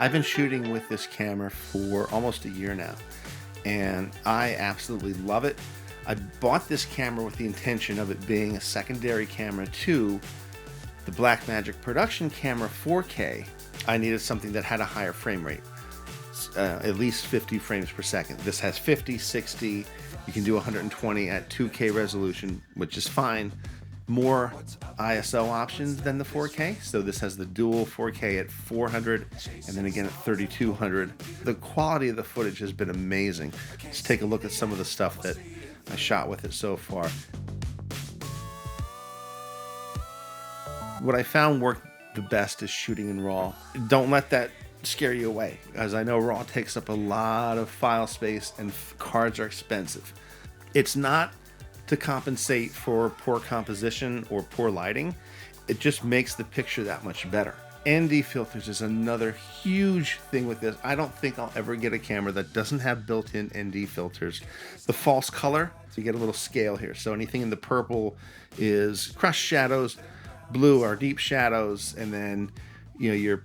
I've been shooting with this camera for almost a year now, and I absolutely love it. I bought this camera with the intention of it being a secondary camera to the Blackmagic production camera 4K. I needed something that had a higher frame rate, at least 50 frames per second. This has 50, 60, you can do 120 at 2K resolution, which is fine. More ISO options than the 4K. So this has the dual 4K at 400 and then again at 3200. The quality of the footage has been amazing. Let's take a look at some of the stuff that I shot with it so far. What I found worked the best is shooting in RAW. Don't let that scare you away, as I know RAW takes up a lot of file space and cards are expensive. It's not to compensate for poor composition or poor lighting. It just makes the picture that much better. ND filters is another huge thing with this. I don't think I'll ever get a camera that doesn't have built-in ND filters. The false color, so you get a little scale here. So anything in the purple is crushed shadows, blue are deep shadows, and then your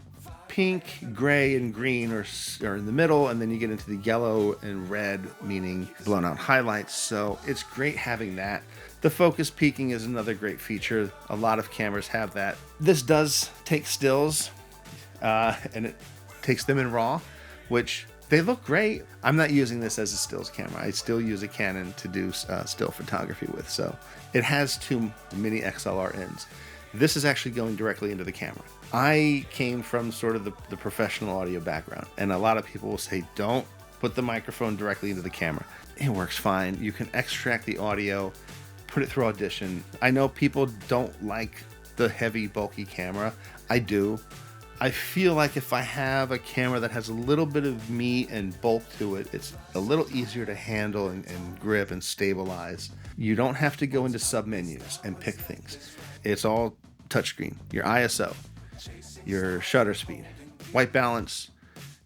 pink, gray, and green are in the middle, and then you get into the yellow and red, meaning blown out highlights. So it's great having that. The focus peaking is another great feature. A lot of cameras have that. This does take stills, and it takes them in RAW, which they look great. I'm not using this as a stills camera. I still use a Canon to do still photography with. So it has two mini XLR ends. This is actually going directly into the camera. I came from sort of the professional audio background, and a lot of people will say, don't put the microphone directly into the camera. It works fine. You can extract the audio, put it through Audition. I know people don't like the heavy, bulky camera. I do. I feel like if I have a camera that has a little bit of meat and bulk to it, it's a little easier to handle and grip and stabilize. You don't have to go into submenus and pick things. It's all touchscreen. Your ISO, your shutter speed, white balance,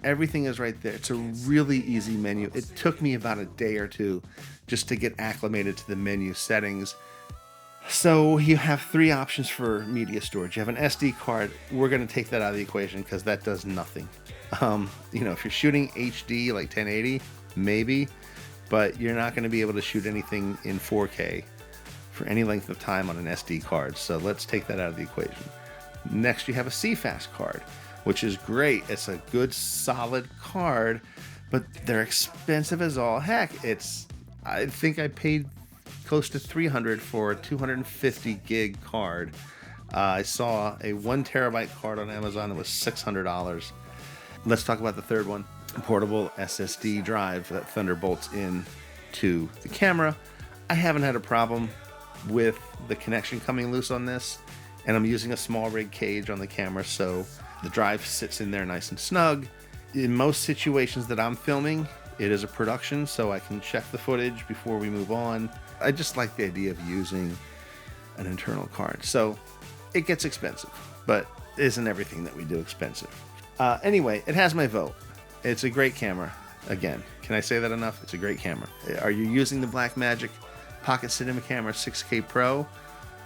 everything is right there. It's a really easy menu. It took me about a day or two just to get acclimated to the menu settings. So you have three options for media storage. You have an SD card. We're going to take that out of the equation because that does nothing. If you're shooting HD like 1080, maybe, but you're not going to be able to shoot anything in 4K for any length of time on an SD card. So let's take that out of the equation. Next, you have a CFast card, which is great. It's a good solid card, but they're expensive as all heck. I think I paid close to $300 for a 250 gig card. I saw a 1 terabyte card on Amazon that was $600. Let's talk about the third one, a portable SSD drive that thunderbolts in to the camera. I haven't had a problem with the connection coming loose on this, and I'm using a small rig cage on the camera, so the drive sits in there nice and snug. In most situations that I'm filming, it is a production, so I can check the footage before we move on. I just like the idea of using an internal card. So it gets expensive, but isn't everything that we do expensive? Anyway, it has my vote. It's a great camera. Again, can I say that enough? It's a great camera. Are you using the Blackmagic Pocket Cinema Camera 6K Pro?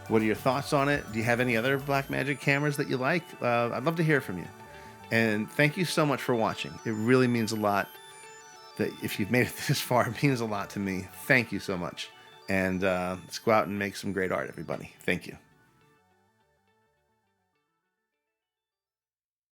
What are your thoughts on it? Do you have any other Blackmagic cameras that you like? I'd love to hear from you. And thank you so much for watching. It really means a lot. That if you've made it this far, it means a lot to me. Thank you so much. And let's go out and make some great art, everybody. Thank you.